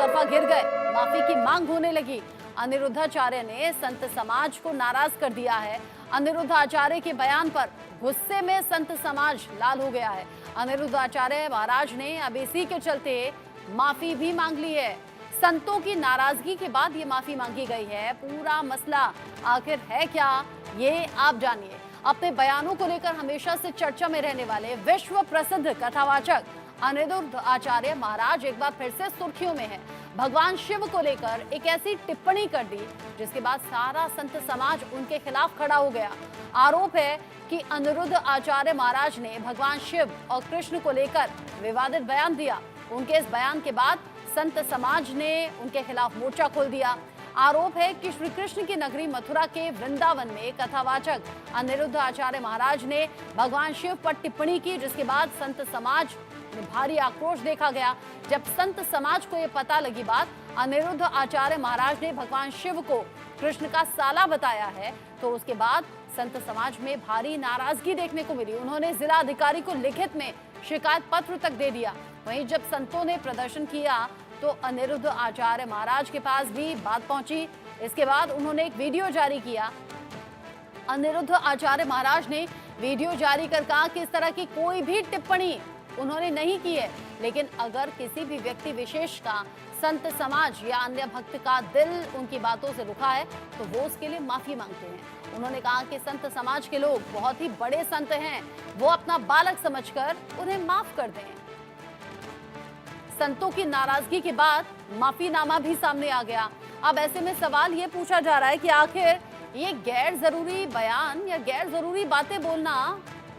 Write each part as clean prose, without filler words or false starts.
तरफा घिर गए, माफी की मांग होने लगी। अनिरुद्धाचार्य ने संत समाज को नाराज कर दिया है। अनिरुद्धाचार्य के बयान पर गुस्से में संत समाज लाल हो गया है। अनिरुद्धाचार्य महाराज ने अब इसी के चलते माफी भी मांग ली है। संतों की नाराजगी के बाद ये माफी मांगी गई है। पूरा मसला आखिर है क्या, ये आप जानिए। अपने बयानों को लेकर हमेशा से चर्चा में रहने वाले विश्व प्रसिद्ध कथावाचक अनिरुद्धाचार्य महाराज एक बार फिर से सुर्खियों में हैं। भगवान शिव को लेकर एक ऐसी टिप्पणी कर दी जिसके बाद सारा संत समाज उनके खिलाफ खड़ा हो गया। आरोप है कि अनिरुद्धाचार्य महाराज ने भगवान शिव और कृष्ण को लेकर विवादित बयान दिया। उनके इस बयान के बाद संत समाज ने उनके खिलाफ मोर्चा खोल दिया। आरोप है कि श्री कृष्ण की नगरी मथुरा के वृंदावन में कथावाचक अनिरुद्धाचार्य महाराज ने भगवान शिव पर टिप्पणी की, जिसके बाद संत समाज में भारी आक्रोश देखा गया। जब संत समाज को यह पता लगी बात, अनिरुद्धाचार्य महाराज ने भगवान शिव को कृष्ण का साला बताया है, तो उसके बाद संत समाज में भारी नाराजगी देखने को मिली। उन्होंने जिला अधिकारी को लिखित में शिकायत पत्र तक दे दिया। वहीं जब संतों ने प्रदर्शन किया तो अनिरुद्धाचार्य महाराज के पास भी बात पहुंची। इसके बाद उन्होंने एक वीडियो जारी किया। अनिरुद्धाचार्य महाराज ने वीडियो जारी कर कहा कि इस तरह की कोई भी टिप्पणी उन्होंने नहीं की है, लेकिन अगर किसी भी व्यक्ति विशेष का संत समाज या अन्य भक्त का दिल उनकी बातों से रुका है तो वो उसके लिए माफी मांगते हैं। उन्होंने कहा कि संत समाज के लोग बहुत ही बड़े संत हैं, वो अपना बालक समझकर उन्हें माफ कर दें। संतों की नाराजगी के बाद माफीनामा भी सामने आ गया। अब ऐसे में सवाल ये पूछा जा रहा है कि आखिर ये गैर जरूरी बयान या गैर जरूरी बातें बोलना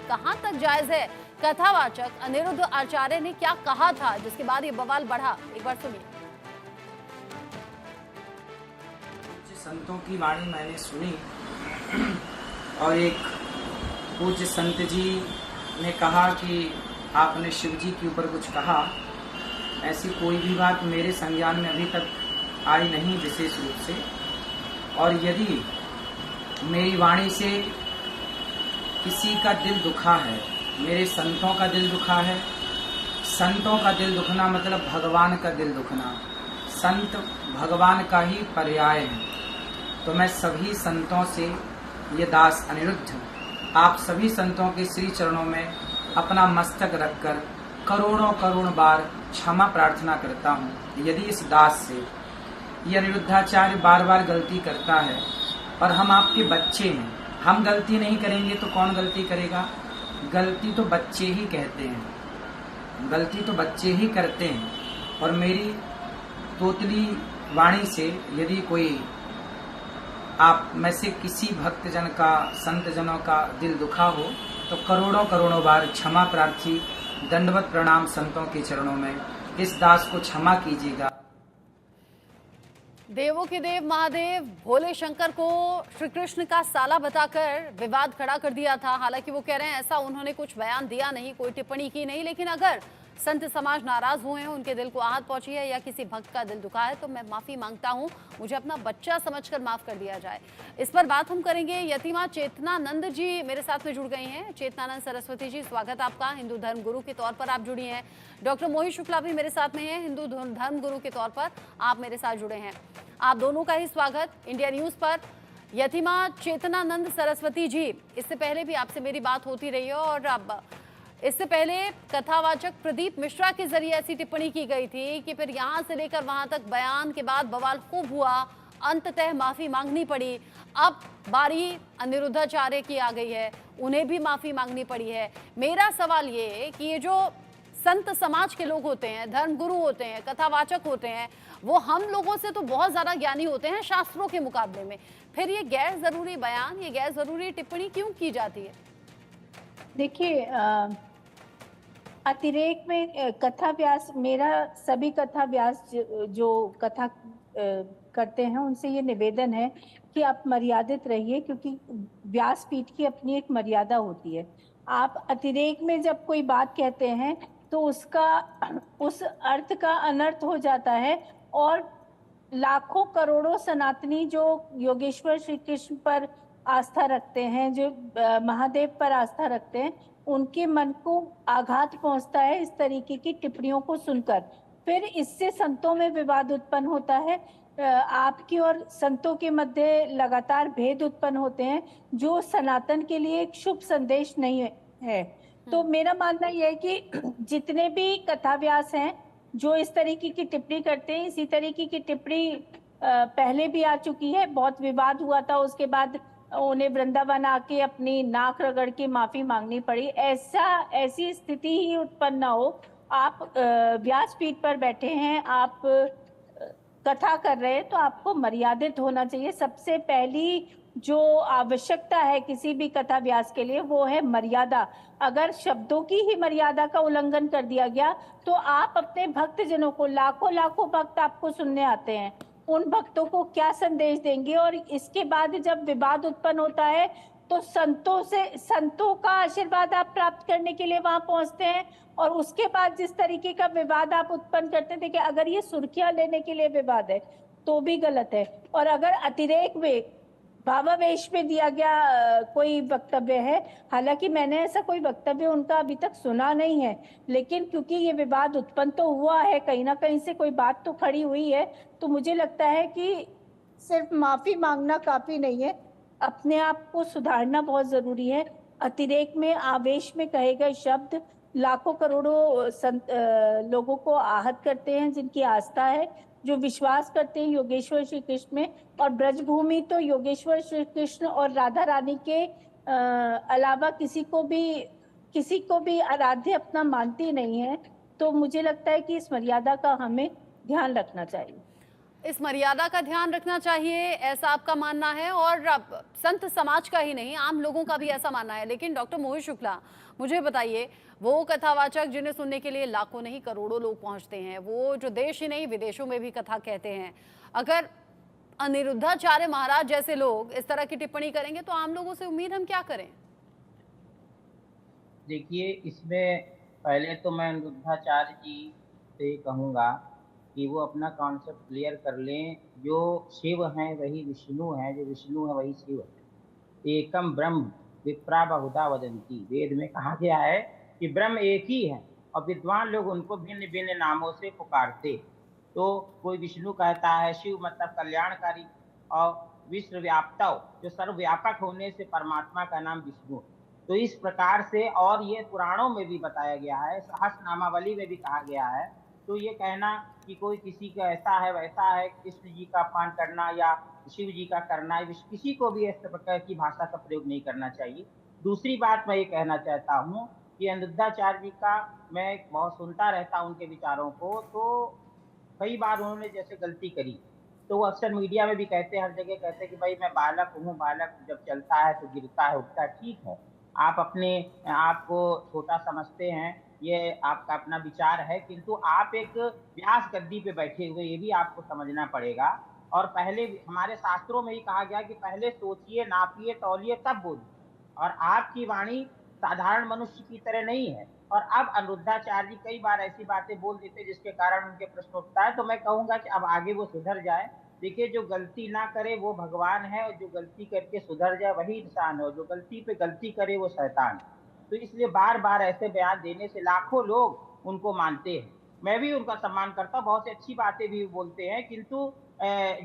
कहां तक जायज है। कथावाचक अनिरुद्धाचार्य ने क्या कहा था जिसके बाद ये बवाल बढ़ा, एक बार सुनिए। संतों की वाणी मैंने सुनी और एक पूज्य संत जी ने कहा कि आपने शिव जी के ऊपर कुछ कहा। ऐसी कोई भी बात मेरे संज्ञान में अभी तक आई नहीं विशेष रूप से। और यदि मेरी वाणी से किसी का दिल दुखा है, मेरे संतों का दिल दुखा है, संतों का दिल दुखना मतलब भगवान का दिल दुखना, संत भगवान का ही पर्याय है, तो मैं सभी संतों से ये दास अनिरुद्ध आप सभी संतों के श्री चरणों में अपना मस्तक रखकर करोड़ों करोड़ बार क्षमा प्रार्थना करता हूँ। यदि इस दास से ये अनिरुद्धाचार्य बार बार गलती करता है, और हम आपके बच्चे हैं, हम गलती नहीं करेंगे तो कौन गलती करेगा। गलती तो बच्चे ही कहते हैं, गलती तो बच्चे ही करते हैं। और मेरी तोतली वाणी से यदि कोई आप में से किसी भक्तजन का, संत जनों का दिल दुखा हो तो करोड़ों करोड़ों बार क्षमा प्रार्थी, दंडवत प्रणाम संतों के चरणों में। इस दास को क्षमा कीजिएगा। देवों के देव महादेव भोले शंकर को श्री कृष्ण का साला बताकर विवाद खड़ा कर दिया था। हालांकि वो कह रहे हैं ऐसा उन्होंने कुछ बयान दिया नहीं, कोई टिप्पणी की नहीं, लेकिन अगर संत समाज नाराज हुए हैं, उनके दिल को आहत पहुंची है या किसी भक्त का दिल दुखा है तो मैं माफी मांगता हूं, मुझे अपना बच्चा समझकर माफ कर दिया जाए। इस पर बात हम करेंगे। यतिमा चेतनानंद जी मेरे साथ में जुड़ गई हैं। चेतनानंद सरस्वती जी, स्वागत आपका। हिंदू धर्म गुरु के तौर पर आप जुड़ी हैं। डॉक्टर मोहित शुक्ला भी मेरे साथ में है, हिंदू धर्म गुरु के तौर पर आप मेरे साथ जुड़े हैं। आप दोनों का ही स्वागत इंडिया न्यूज पर। यतिमा चेतनानंद सरस्वती जी, इससे पहले भी आपसे मेरी बात होती रही है और अब इससे पहले कथावाचक प्रदीप मिश्रा के जरिए ऐसी टिप्पणी की गई थी कि फिर यहां से लेकर वहां तक बयान के बाद बवाल खूब हुआ, अंततः माफी मांगनी पड़ी। अब बारी अनिरुद्धाचार्य की आ गई है, उन्हें भी माफी मांगनी पड़ी है। मेरा सवाल ये है कि ये जो संत समाज के लोग होते हैं, धर्मगुरु होते हैं, कथावाचक होते हैं, वो हम लोगों से तो बहुत ज्यादा ज्ञानी होते हैं शास्त्रों के मुकाबले में, फिर ये गैर जरूरी बयान, ये गैर जरूरी टिप्पणी क्यों की जाती है? देखिए, अतिरेक में कथा व्यास, मेरा सभी कथा व्यास जो कथा करते हैं उनसे ये निवेदन है कि आप मर्यादित रहिए, क्योंकि व्यासपीठ की अपनी एक मर्यादा होती है। आप अतिरेक में जब कोई बात कहते हैं तो उसका उस अर्थ का अनर्थ हो जाता है, और लाखों करोड़ों सनातनी जो योगेश्वर श्री कृष्ण पर आस्था रखते हैं, जो महादेव पर आस्था रखते हैं, उनके मन को आघात पहुंचता है इस तरीके की टिप्पणियों को सुनकर। फिर इससे संतों में विवाद उत्पन्न होता है। आपकी और संतों के मध्य लगातार भेद उत्पन्न होते हैं, जो सनातन के लिए एक शुभ संदेश नहीं है। तो मेरा मानना यह है कि जितने भी कथाव्यास हैं जो इस तरीके की टिप्पणी करते हैं, इसी तरीके की टिप्पणी पहले भी आ चुकी है, बहुत विवाद हुआ था, उसके बाद उन्हें वृंदावन आके अपनी नाक रगड़ के माफी मांगनी पड़ी। ऐसी स्थिति ही उत्पन्न ना हो। आप व्यासपीठ पर बैठे हैं, आप कथा कर रहे हैं, तो आपको मर्यादित होना चाहिए। सबसे पहली जो आवश्यकता है किसी भी कथा व्यास के लिए वो है मर्यादा। अगर शब्दों की ही मर्यादा का उल्लंघन कर दिया गया तो आप अपने भक्तजनों को, लाखों लाखों भक्त आपको सुनने आते हैं, उन भक्तों को क्या संदेश देंगे। और इसके बाद जब विवाद उत्पन्न होता है तो संतों का आशीर्वाद आप प्राप्त करने के लिए वहां पहुंचते हैं, और उसके बाद जिस तरीके का विवाद आप उत्पन्न करते थे कि अगर ये सुर्खियां लेने के लिए विवाद है तो भी गलत है। और अगर अतिरेक में, भावावेश में दिया गया कोई वक्तव्य है, हालांकि मैंने ऐसा कोई वक्तव्य उनका अभी तक सुना नहीं है, लेकिन क्योंकि ये विवाद उत्पन्न तो हुआ है, कहीं ना कहीं से कोई बात तो खड़ी हुई है, तो मुझे लगता है कि सिर्फ माफी मांगना काफी नहीं है, अपने आप को सुधारना बहुत जरूरी है। अतिरेक में, आवेश में कहे गए शब्द लाखों करोड़ों लोगों को आहत करते हैं, जिनकी आस्था है, जो विश्वास करते हैं योगेश्वर श्री कृष्ण में। और ब्रजभूमि तो योगेश्वर श्री कृष्ण और राधा रानी के अलावा किसी को भी आराध्य अपना मानती नहीं है। तो मुझे लगता है कि इस मर्यादा का हमें ध्यान रखना चाहिए। इस मर्यादा का ध्यान रखना चाहिए, ऐसा आपका मानना है, और संत समाज का ही नहीं, आम लोगों का भी ऐसा मानना है। लेकिन डॉक्टर मोहित शुक्ला, मुझे बताइए, वो कथावाचक जिन्हें सुनने के लिए लाखों नहीं करोड़ों लोग पहुंचते हैं, वो जो देश ही नहीं विदेशों में भी कथा कहते हैं, अगर अनिरुद्धाचार्य महाराज जैसे लोग इस तरह की टिप्पणी करेंगे तो आम लोगों से उम्मीद हम क्या करें? देखिए, इसमें पहले तो मैं अनिरुद्धाचार्य जी से कहूँगा कि वो अपना कॉन्सेप्ट क्लियर कर लें। जो शिव हैं वही विष्णु हैं, जो विष्णु है वही शिव है। एकम ब्रह्म विप्रा बहुधा वदंती, वेद में कहा गया है कि ब्रह्म एक ही है और विद्वान लोग उनको भिन्न भिन्न नामों से पुकारते। तो कोई विष्णु कहता है, शिव मतलब कल्याणकारी, और विश्वव्याप्तव जो सर्वव्यापक होने से परमात्मा का नाम विष्णु। तो इस प्रकार से, और ये पुराणों में भी बताया गया है, सहस्रनामावली में भी कहा गया है। तो ये कहना कि कोई किसी का ऐसा है वैसा है, कृष्ण जी का अपमान करना या शिव जी का करना, किसी को भी इस प्रकार की भाषा का प्रयोग नहीं करना चाहिए। दूसरी बात मैं ये कहना चाहता हूँ कि अनिरुद्धाचार्य जी का मैं बहुत सुनता रहता हूँ उनके विचारों को, तो कई बार उन्होंने जैसे गलती करी तो वो अक्सर मीडिया में भी कहते हैं, हर जगह कहते हैं कि भाई मैं बालक हूँ, बालक जब चलता है तो गिरता है उठता है। ठीक है, आप अपने आप को छोटा समझते हैं, ये आपका अपना विचार है, किंतु आप एक व्यास गद्दी पे बैठे हुए, ये भी आपको समझना पड़ेगा। और पहले हमारे शास्त्रों में ही कहा गया कि पहले सोचिए, नापिए, तौलिए, तब बोलिए। और आपकी वाणी साधारण मनुष्य की तरह नहीं है। और अब अनिरुद्धाचार्य जी कई बार ऐसी बातें बोल देते जिसके कारण उनके प्रश्न उठता है। तो मैं कहूंगा कि अब आगे वो सुधर जाए। देखिए, जो गलती ना करे वो भगवान है, और जो गलती करके सुधर जाए वही इंसान है, और जो गलती पे गलती करे वो शैतान है। तो इसलिए बार बार ऐसे बयान देने से लाखों लोग उनको मानते हैं। मैं भी उनका सम्मान करता हूँ, बहुत सी अच्छी बातें भी बोलते हैं, किंतु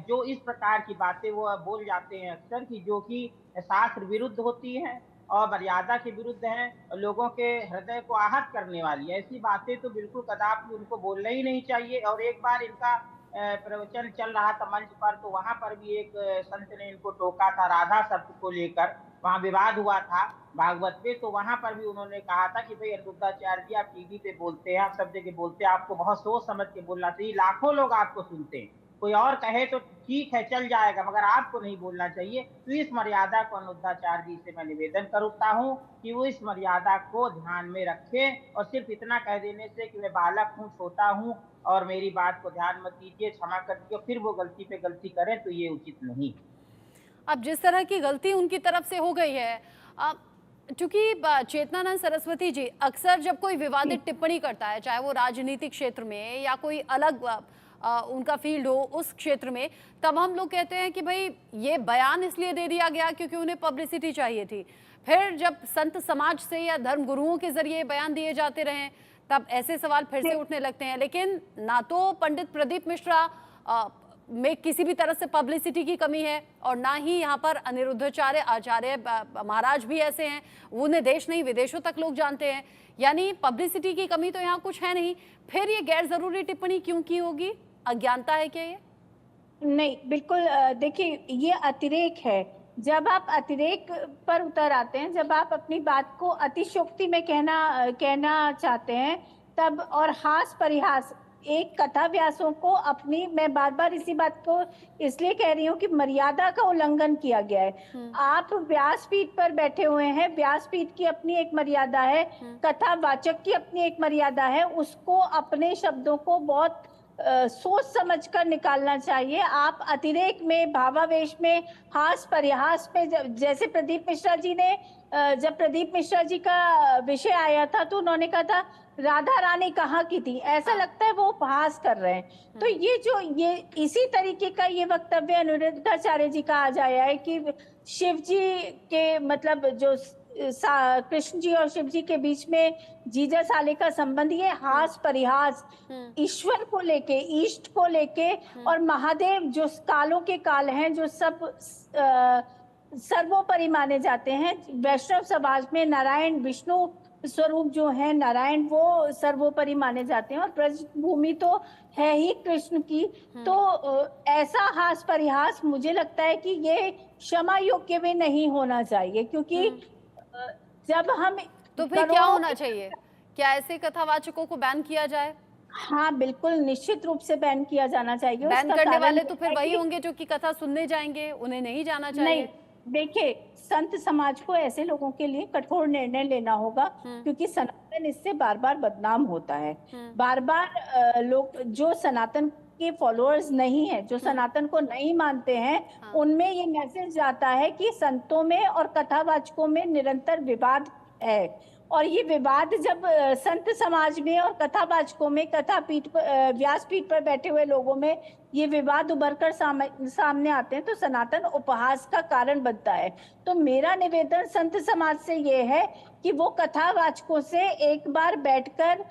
जो इस प्रकार की बातें वो बोल जाते हैं अक्सर, कि जो कि शास्त्र विरुद्ध होती हैं और मर्यादा के विरुद्ध हैं, लोगों के हृदय को आहत करने वाली है, ऐसी बातें तो बिल्कुल कदापि उनको बोलना ही नहीं चाहिए। और एक बार इनका प्रवचन चल रहा था मंच पर, तो वहां पर भी एक संत ने इनको टोका था राधा शब्द को लेकर, वहां विवाद हुआ था भागवत में। तो वहां पर भी उन्होंने कहा था कि भाई अनिरुद्धाचार्य जी, आप टीवी पे बोलते हैं, आप सब जगह बोलते हैं, आपको बहुत सोच समझ के बोलना चाहिए, लाखों लोग आपको सुनते हैं, कोई और कहे तो ठीक है चल जाएगा, मगर आपको नहीं बोलना चाहिए। तो इस मर्यादा को अनिरुद्धाचार्य जी से मैं निवेदन करता हूँ कि वो इस मर्यादा को ध्यान में रखें, और सिर्फ इतना कह देने से कि मैं बालक हूँ, छोटा हूँ और मेरी बात को ध्यान मत दीजिए, क्षमा कर दीजिए, फिर वो गलती पे गलती करें, तो ये उचित नहीं। अब जिस तरह की गलती उनकी तरफ से हो गई है, चूंकि चेतनानंद सरस्वती जी अक्सर जब कोई विवादित टिप्पणी करता है, चाहे वो राजनीतिक क्षेत्र में या कोई अलग उनका फील्ड हो उस क्षेत्र में, तब हम लोग कहते हैं कि भाई ये बयान इसलिए दे दिया गया क्योंकि उन्हें पब्लिसिटी चाहिए थी। फिर जब संत समाज से या धर्म गुरुओं के जरिए बयान दिए जाते रहे तब ऐसे सवाल फिर से उठने लगते हैं। लेकिन ना तो पंडित प्रदीप मिश्रा में किसी भी तरह से पब्लिसिटी की कमी है और ना ही यहाँ पर अनिरुद्धाचार्य आचार्य महाराज भी ऐसे हैं, उन्हें देश नहीं विदेशों तक लोग जानते हैं, यानी पब्लिसिटी की कमी तो यहाँ कुछ है नहीं। फिर ये गैर जरूरी टिप्पणी क्यों की होगी? अज्ञानता है क्या ये? नहीं, बिल्कुल। देखिए, ये अतिरेक है। जब आप अतिरेक पर उतर आते हैं, जब आप अपनी बात को अतिशयोक्ति में कहना चाहते हैं, तब और हास परिहास एक कथा व्यासों को अपनी, मैं बार बार इसी बात को इसलिए कह रही हूँ कि मर्यादा का उल्लंघन किया गया है। आप व्यासपीठ पर बैठे हुए हैं, व्यासपीठ की अपनी एक मर्यादा है, कथावाचक की अपनी एक मर्यादा है, उसको अपने शब्दों को बहुत सोच समझ कर निकालना चाहिए। आप अतिरेक में, भावावेश में, हास परिहास में, जैसे प्रदीप मिश्रा जी ने, जब प्रदीप मिश्रा जी का विषय आया था तो उन्होंने कहा था राधा रानी कहाँ की थी, ऐसा लगता है वो उपहास कर रहे हैं। तो ये इसी तरीके का ये वक्तव्य अनिरुद्धाचार्य जी का आज आया है कि शिव जी के मतलब जो कृष्ण जी और शिव जी के बीच में जीजा साले का संबंध, ये हास परिहास ईश्वर को लेके, ईष्ट को लेके, और महादेव जो कालों के काल हैं, जो सब सर्वोपरि माने जाते हैं। वैष्णव समाज में नारायण, विष्णु स्वरूप जो है नारायण, वो सर्वोपरि माने जाते हैं और पृष्ठभूमि तो है ही कृष्ण की। तो ऐसा हास परिहास मुझे लगता है कि ये क्षमा योग्य भी नहीं होना चाहिए, क्योंकि जब हम तो फिर क्या होना चाहिए? क्या ऐसे कथावाचकों को बैन किया जाए? हाँ, बिल्कुल, निश्चित रूप से बैन किया जाना चाहिए। बैन करने वाले तो फिर वही होंगे जो कि कथा सुनने जाएंगे, उन्हें नहीं जाना चाहिए। नहीं, देखिए, संत समाज को ऐसे लोगों के लिए कठोर निर्णय लेना होगा, क्योंकि सनातन इससे बार बार बदनाम होता है। बार बार लोग जो सनातन के फॉलोअर्स नहीं है, जो सनातन को नहीं मानते हैं, उनमें ये मैसेज जाता है कि संतों में और कथावाचकों में निरंतर विवाद है। और ये विवाद जब संत समाज में और कथावाचकों में, व्यासपीठ पर बैठे हुए लोगों में ये विवाद उभर कर सामने आते हैं तो सनातन उपहास का कारण बनता है। तो मेरा निवेदन संत समाज से ये है कि वो कथावाचकों से एक बार बैठकर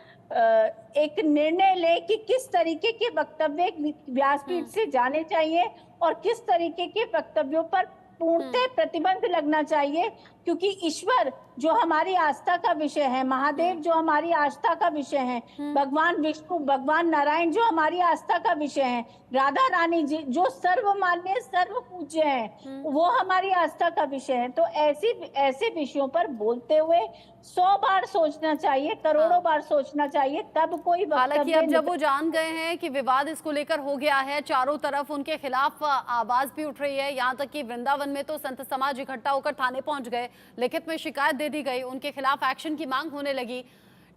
एक निर्णय ले कि किस तरीके के वक्तव्य व्यासपीठ से जाने चाहिए और किस तरीके के वक्तव्यों पर पूर्णतः प्रतिबंध लगना चाहिए, क्योंकि ईश्वर जो हमारी आस्था का विषय है, महादेव जो हमारी आस्था का विषय है, भगवान विष्णु, भगवान नारायण जो हमारी आस्था का विषय है, राधा रानी जी जो सर्वमान्य, सर्व पूज्य हैं, वो हमारी आस्था का विषय है। तो ऐसे विषयों पर बोलते हुए 100 बार सोचना चाहिए, करोड़ों बार सोचना चाहिए, तब कोई हालांकि अब जब वो जान गए हैं कि विवाद इसको लेकर हो गया है, चारों तरफ उनके खिलाफ आवाज भी उठ रही है, यहाँ तक कि वृंदावन में तो संत समाज इकट्ठा होकर थाने पहुंच गए, लिखित में शिकायत दे दी गई, उनके खिलाफ एक्शन की मांग होने लगी।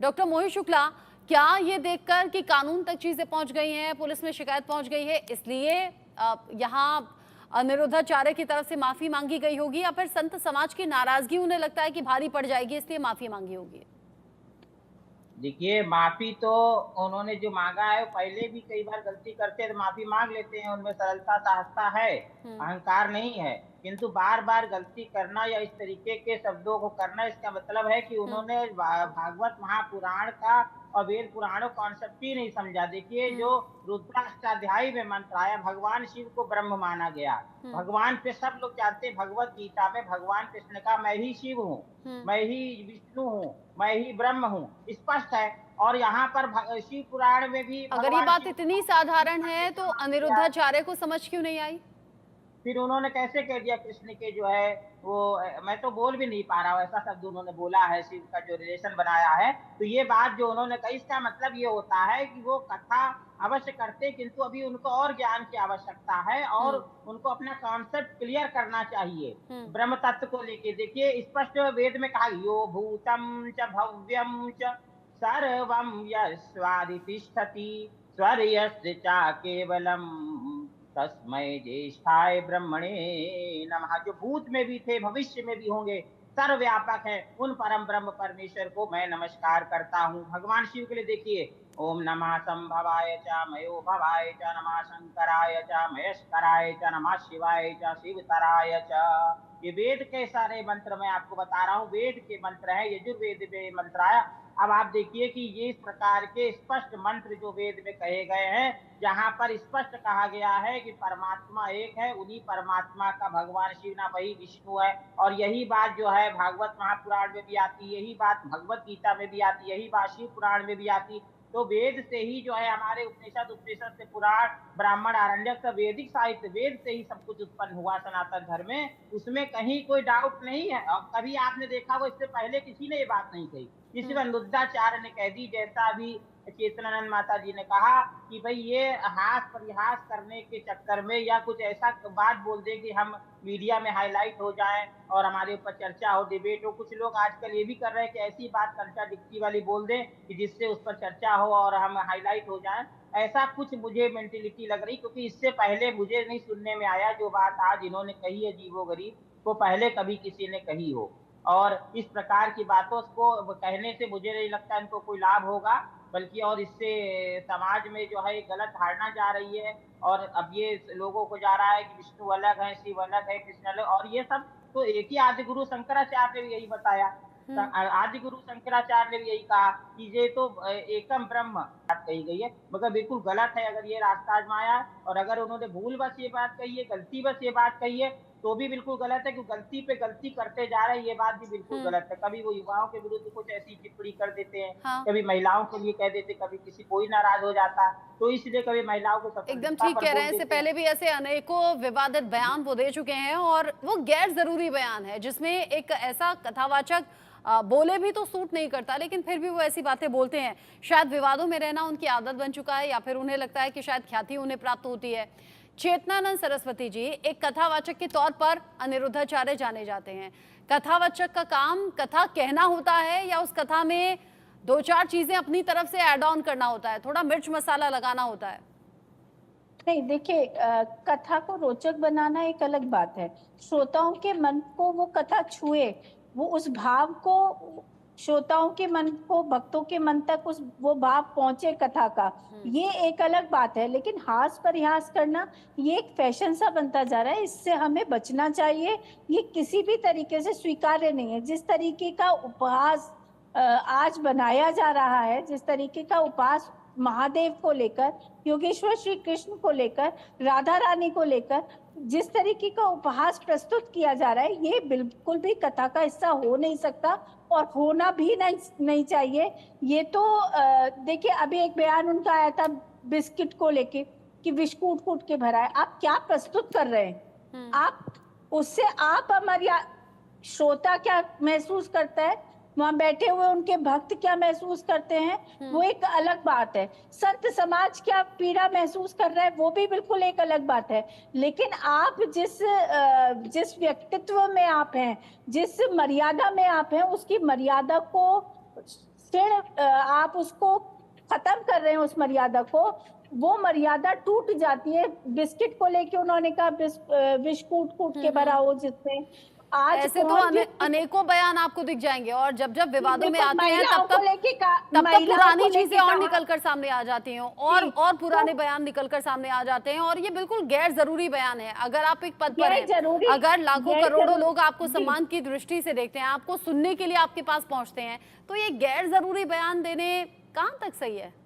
डॉक्टर मोहित शुक्ला, क्या ये देखकर कि कानून तक चीजें पहुंच गई हैं, पुलिस में शिकायत पहुंच गई है, इसलिए यहाँ अनिरुद्धाचार्य की तरफ से माफी मांगी गई होगी, या फिर संत समाज की नाराजगी उन्हें लगता है कि भारी पड़ जाएगी इसलिए माफी मांगी होगी? देखिए, माफी तो उन्होंने जो मांगा है, पहले भी कई बार गलती करते हैं तो माफी मांग लेते हैं, उनमें सरलता सहजता है, अहंकार नहीं है। किंतु बार बार गलती करना या इस तरीके के शब्दों को करना, इसका मतलब है कि उन्होंने भागवत महापुराण का और वेद पुराणों कॉन्सेप्ट ही नहीं समझा। देखिए, जो रुद्राष्टाध्यायी में मंत्र आया, भगवान शिव को ब्रह्म माना गया। भगवान पे सब लोग जानते हैं, भगवत गीता में भगवान कृष्ण का मैं ही शिव हूँ, मैं ही विष्णु हूँ, मैं ही ब्रह्म हूँ, स्पष्ट है। और यहाँ पर शिव पुराण में भी अगर ये बात इतनी साधारण है तो अनिरुद्धाचार्य को समझ क्यों नहीं आई? फिर उन्होंने कैसे कह दिया कृष्ण के जो है वो, मैं तो बोल भी नहीं पा रहा हूँ, ऐसा शब्द उन्होंने बोला है, शिव का जो रिलेशन बनाया है। तो ये बात जो उन्होंने कही, इसका मतलब ये होता है कि वो कथा अवश्य करते, किंतु अभी उनको और ज्ञान की आवश्यकता है और उनको अपना कॉन्सेप्ट क्लियर करना चाहिए ब्रह्म तत्व को लेके। देखिए, स्पष्ट वेद में कहा, यो भूतम च भव्यम च सर्वम यस्वादितिष्ठति स्वर्यस्य च केवलम तस्मै ज्येष्ठाय ब्रह्मणे नमः। जो भूत में भी थे, भविष्य में भी होंगे, सर्वव्यापक है, उन परम ब्रह्म परमेश्वर को मैं नमस्कार करता हूँ। भगवान शिव के लिए देखिए, ओम नमः संभवाय च मयो भवाय च, नमः शंकराय च महेश्वराय च, नमः शिवाय च शिवतराय च। ये वेद के सारे मंत्र मैं आपको बता रहा हूँ, वेद के मंत्र है, यजुर्वेद में मंत्र आया, अब आप देखिए कि ये इस प्रकार के स्पष्ट मंत्र जो वेद में कहे गए हैं, जहां पर स्पष्ट कहा गया है कि परमात्मा एक है, उन्हीं परमात्मा का भगवान शिव ना वही विष्णु है। और यही बात जो है भागवत महापुराण में भी आती, यही बात भगवत गीता में भी आती, यही बात शिव पुराण में भी आती। तो वेद से ही जो है हमारे उपनिषद, उपनिषद से पुराण, ब्राह्मण, आरण्यक, सब वैदिक साहित्य, वेद से ही सब कुछ उत्पन्न हुआ सनातन धर्म में, उसमें कहीं कोई डाउट नहीं है। और कभी आपने देखा हो इससे पहले किसी ने ये बात नहीं कही, इस अनुद्धाचार्य ने कह दी। जैसा अभी चेतनानंद माता जी ने कहा कि भाई ये हास परिहास करने के चक्कर में या कुछ ऐसा बात बोल दे कि हम मीडिया में हाईलाइट हो जाएं और हमारे ऊपर चर्चा हो, डिबेट हो। कुछ लोग आजकल ये भी कर रहे हैं कि ऐसी बात कंट्राडिक्टी वाली बोल दें कि जिससे उस पर चर्चा हो और हम हाईलाइट हो जाएं। ऐसा कुछ मुझे मेंटेलिटी लग रही, क्योंकि इससे पहले मुझे नहीं सुनने में आया जो बात आज इन्होंने कही है अजीबोगरीब, वो पहले कभी किसी ने कही हो। और इस प्रकार की बातों को कहने से मुझे नहीं लगता इनको कोई लाभ होगा, बल्कि और इससे समाज में जो है गलत धारणा जा रही है। और अब ये लोगों को जा रहा है कि विष्णु अलग है, शिव अलग है, कृष्ण अलग, और ये सब तो एक ही आदि गुरु शंकराचार्य ने भी यही बताया। आदि गुरु शंकराचार्य ने भी यही कहा कि ये तो एकम ब्रह्म बात कही गई है, मगर बिल्कुल गलत है अगर ये रास्ता आजमाया। और अगर उन्होंने भूल बस ये बात कही है, गलती बस ये बात कही है, तो भी बिल्कुल गलत है, क्योंकि गलती पे गलती करते जा रहे हैं, ये बात भी बिल्कुल गलत है। कभी वो युवाओं के विरुद्ध कुछ ऐसी टिप्पणी कर देते हैं, हाँ। कभी महिलाओं के लिए कह देते, कभी किसी कोई नाराज हो जाता, तो इसलिए कभी महिलाओं को एकदम ठीक कह रहे हैं। इससे पहले भी ऐसे अनेकों विवादित बयान वो दे चुके हैं और वो गैर जरूरी बयान है जिसमें एक ऐसा कथावाचक बोले भी तो सूट नहीं करता, लेकिन फिर भी वो ऐसी बातें बोलते हैं। शायद विवादों में रहना उनकी आदत बन चुका है या फिर उन्हें लगता है कि शायद ख्याति उन्हें प्राप्त होती है। चेतनानंद सरस्वती जी एक कथावाचक के तौर पर अनिरुद्धाचार्य जाने जाते हैं। कथावाचक का काम कथा कहना होता है या उस कथा में दो चार चीजें अपनी तरफ से ऐड ऑन करना होता है, थोड़ा मिर्च मसाला लगाना होता है? नहीं, देखिए, कथा को रोचक बनाना एक अलग बात है। श्रोताओं के मन को वो कथा छुए, वो उस भाव को, श्रोताओं के मन को, भक्तों के मन तक वो भाव पहुंचे कथा का, ये एक अलग बात है। लेकिन हास परिहास करना ये एक फैशन सा बनता जा रहा है, इससे हमें बचना चाहिए। ये किसी भी तरीके से स्वीकार्य नहीं है। जिस तरीके का उपहास आज बनाया जा रहा है, जिस तरीके का उपहास महादेव को लेकर, योगेश्वर श्री कृष्ण को लेकर, राधा रानी को लेकर जिस तरीके का उपहास प्रस्तुत किया जा रहा है, ये बिल्कुल भी कथा का हिस्सा हो नहीं सकता और होना भी नहीं चाहिए। ये तो देखिए, अभी एक बयान उनका आया था बिस्किट को लेके कि विष कूट कूट के भरा है। आप क्या प्रस्तुत कर रहे हैं? आप उससे आप हमारी श्रोता क्या महसूस करता है, वहां बैठे हुए उनके भक्त क्या महसूस करते हैं, वो एक अलग बात है। संत समाज क्या पीड़ा महसूस कर रहा है, वो भी बिल्कुल एक अलग बात है। लेकिन आप जिस व्यक्तित्व में आप हैं, जिस मर्यादा में आप हैं, उसकी मर्यादा को आप उसको खत्म कर रहे हैं। उस मर्यादा को, वो मर्यादा टूट जाती है। बिस्किट को लेके उन्होंने कहा विष कूट कूट के भरा हो, जिसमें आज ऐसे तो अनेकों बयान आपको दिख जाएंगे और जब जब विवादों में आते हैं तब तक पुरानी चीजें और निकलकर सामने आ जाती हैं और पुराने बयान निकलकर सामने आ जाते हैं और ये बिल्कुल गैर जरूरी बयान है। अगर आप एक पद पर हैं, अगर लाखों करोड़ों लोग आपको सम्मान की दृष्टि से देखते हैं, आपको सुनने के लिए आपके पास पहुंचते हैं, तो ये गैर जरूरी बयान देने कहाँ तक सही है?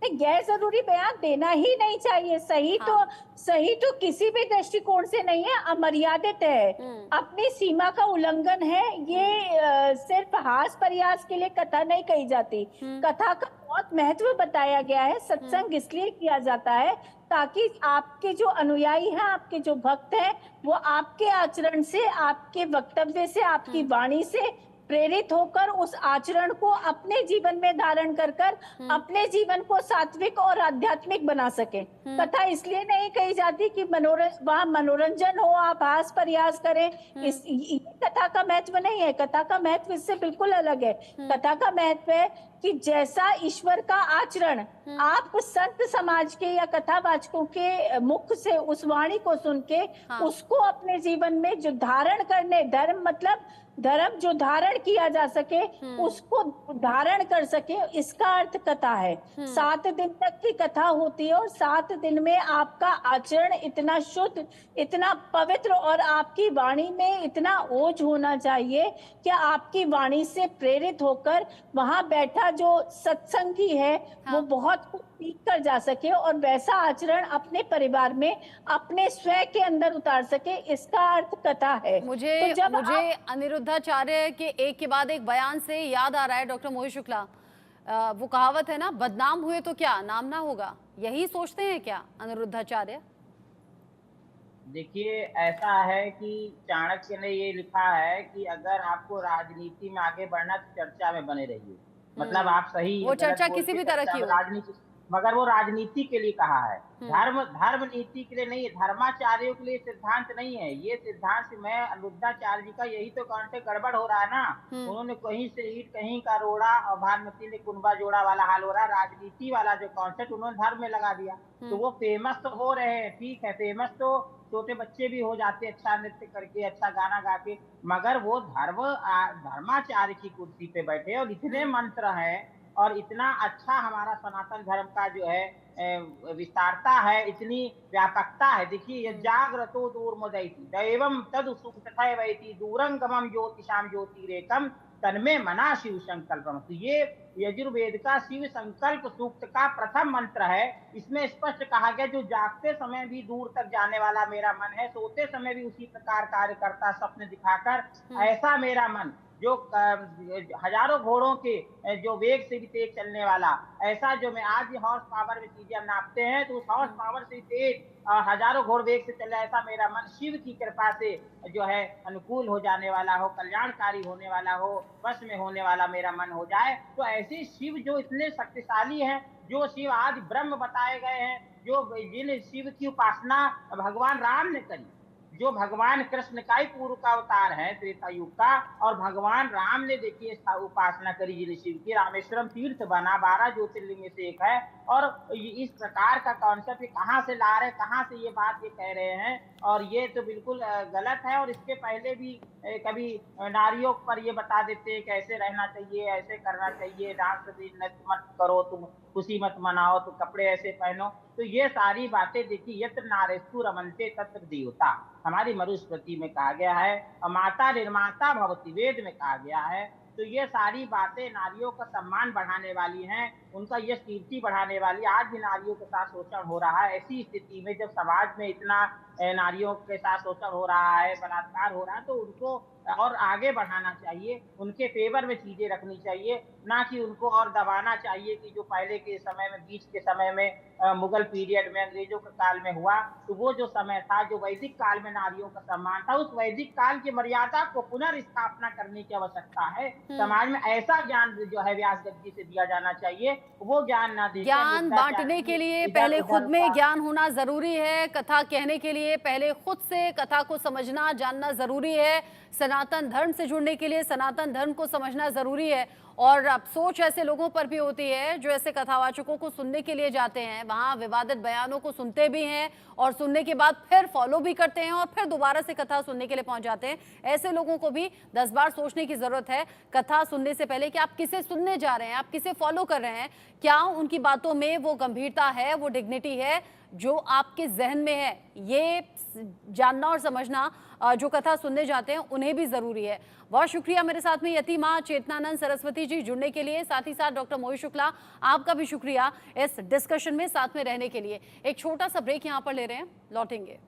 गैर जरूरी बयान देना ही नहीं चाहिए। सही तो किसी भी दृष्टिकोण से नहीं है, अमर्यादित है, अपनी सीमा का उल्लंघन है। ये सिर्फ हास परिहास के लिए कथा नहीं कही जाती। कथा का बहुत महत्व बताया गया है। सत्संग इसलिए किया जाता है ताकि आपके जो अनुयायी हैं, आपके जो भक्त हैं, वो आपके आचरण से, आपके वक्तव्य से, आपकी वाणी से प्रेरित होकर उस आचरण को अपने जीवन में धारण कर अपने जीवन को सात्विक और आध्यात्मिक बना सके। कथा इसलिए नहीं कही जाती कि वहाँ मनोरंजन हो, आप हास परिहास करें। ये कथा का महत्व नहीं है। कथा का महत्व इससे बिल्कुल अलग है। कथा का महत्व है कि जैसा ईश्वर का आचरण आप संत समाज के या कथावाचकों के मुख से उस वाणी को सुन के उसको अपने जीवन में जो धारण करने, धर्म मतलब धर्म जो धारण किया जा सके उसको धारण कर सके, इसका अर्थ कथा है। 7 दिन तक की कथा होती है और 7 दिन में आपका आचरण इतना शुद्ध, इतना पवित्र और आपकी वाणी में इतना ओज होना चाहिए कि आपकी वाणी से प्रेरित होकर वहां बैठा जो सत्संगी है वो बहुत कुछ सीख कर जा सके और वैसा आचरण अपने परिवार में, अपने स्वयं के अंदर उतार सके, इसका अर्थ कथा है। मुझे अनिरुद्धाचार्य के एक के बाद एक बयान से याद आ रहा है डॉक्टर मोहित शुक्ला, वो कहावत है ना, बदनाम हुए तो क्या नाम ना होगा, यही सोचते हैं क्या अनिरुद्धाचार्य? देखिए, ऐसा है कि चाणक्य ने ये लिखा है कि अगर आपको राजनीति में आगे बढ़ना तो चर्चा में बने रहिए। मतलब आप सही वो चर्चा किसी भी तरह की हो, राजनीति, मगर वो राजनीति के लिए कहा है, धर्म नीति के लिए नहीं है, धर्माचार्यों के लिए सिद्धांत नहीं है। ये सिद्धांत मैं अनिरुद्धाचार्य जी का, यही तो कॉन्टेक्ट गड़बड़ हो रहा है ना। उन्होंने कहीं से ईट कहीं का रोड़ा और भानुमति ने कुंभा जोड़ा वाला हाल हो रहा है। राजनीति वाला जो कॉन्सेप्ट उन्होंने धर्म में लगा दिया। तो वो फेमस तो हो रहे हैं, ठीक है, फेमस तो छोटे बच्चे भी हो जाते अच्छा नृत्य करके, अच्छा गाना गा के, मगर वो धर्माचार्य की कुर्सी पे बैठे और इतने मंत्र हैं और इतना अच्छा हमारा सनातन धर्म का जो है विस्तारता है, इतनी व्यापकता है। देखिए, जागृतो दूरमुदयति दैवम तद सुखतथैवैति दूरंगमम ज्योतिषाम ज्योतिरेकम तन्मे मना शिव संकल्पम। तो ये यजुर्वेद का शिव संकल्प सूक्त का प्रथम मंत्र है। इसमें स्पष्ट कहा गया, जो जागते समय भी दूर तक जाने वाला मेरा मन है, सोते समय भी उसी प्रकार कार्य करता स्वप्न दिखाकर, ऐसा मेरा मन जो हजारों घोड़ों के जो वेग से भी तेज चलने वाला, ऐसा जो मैं आज हॉर्स पावर में चीजें हम नापते हैं, तो उस हॉर्स पावर से तेज हजारों घोड़ वेग से चले, ऐसा मेरा मन शिव की कृपा से जो है अनुकूल हो जाने वाला हो, कल्याणकारी होने वाला हो, वश में होने वाला मेरा मन हो जाए। तो ऐसे शिव जो इतने शक्तिशाली हैं, जो शिव आज ब्रह्म बताए गए हैं, जो जिन शिव की उपासना भगवान राम ने करी, जो भगवान कृष्ण का ही पूर्व का अवतार है त्रेता युग का, और भगवान राम ने देखिए उपासना करी जिन शिव की, रामेश्वरम तीर्थ बना, 12 ज्योतिर्लिंग में से एक है। और इस प्रकार का कॉन्सेप्ट कहाँ से ला रहे, कहाँ से ये बात ये कह रहे हैं, और ये तो बिल्कुल गलत है। और इसके पहले भी कभी नारियों पर ये बता देते हैं कैसे रहना चाहिए, ऐसे करना चाहिए, डांस मत करो, तुम खुशी मत मनाओ, तो कपड़े ऐसे पहनो। तो ये सारी बातें देखिए, यत्र नारेस्तु रमन्ते तत्र देवता, हमारी मनुस्मृति में कहा गया है, और माता निर्माता भवति वेद में कहा गया है। तो ये सारी बातें नारियों का सम्मान बढ़ाने वाली हैं, उनका यश कीर्ति बढ़ाने वाली। आज भी नारियों के साथ शोषण हो रहा है। ऐसी स्थिति में जब समाज में इतना नारियों के साथ शोषण हो रहा है, बलात्कार हो रहा है, तो उनको और आगे बढ़ाना चाहिए, उनके फेवर में चीजें रखनी चाहिए, ना कि उनको और दबाना चाहिए। कि जो पहले के समय में, बीच के समय में, मुगल पीरियड में, अंग्रेजों के काल में हुआ, तो वो जो समय था, जो वैदिक काल में नारियों का सम्मान था, उस वैदिक काल की मर्यादा को पुनर्स्थापना करने की आवश्यकता है। समाज में ऐसा ज्ञान जो है व्यास गद्दी से दिया जाना चाहिए, वो ज्ञान ना दे। ज्ञान बांटने के लिए पहले खुद में ज्ञान होना जरूरी है, कथा कहने के लिए पहले खुद से कथा को समझना जानना जरूरी है, सनातन धर्म से जुड़ने के लिए सनातन धर्म को समझना जरूरी है। और अफसोस ऐसे लोगों पर भी होती है जो ऐसे कथावाचकों को सुनने के लिए जाते हैं, वहां विवादित बयानों को सुनते भी हैं और सुनने के बाद फिर फॉलो भी करते हैं और फिर दोबारा से कथा सुनने के लिए पहुंच जाते हैं। ऐसे लोगों को भी 10 बार सोचने की जरूरत है कथा सुनने से पहले कि आप किसे सुनने जा रहे हैं, आप किसे फॉलो कर रहे हैं, क्या उनकी बातों में वो गंभीरता है, वो डिग्निटी है जो आपके जहन में है। ये जानना और समझना जो कथा सुनने जाते हैं उन्हें भी जरूरी है। बहुत शुक्रिया मेरे साथ में यति मां चेतनानंद सरस्वती जी जुड़ने के लिए, साथ ही साथ डॉक्टर मोहित शुक्ला आपका भी शुक्रिया इस डिस्कशन में साथ में रहने के लिए। एक छोटा सा ब्रेक यहां पर ले रहे हैं, लौटेंगे।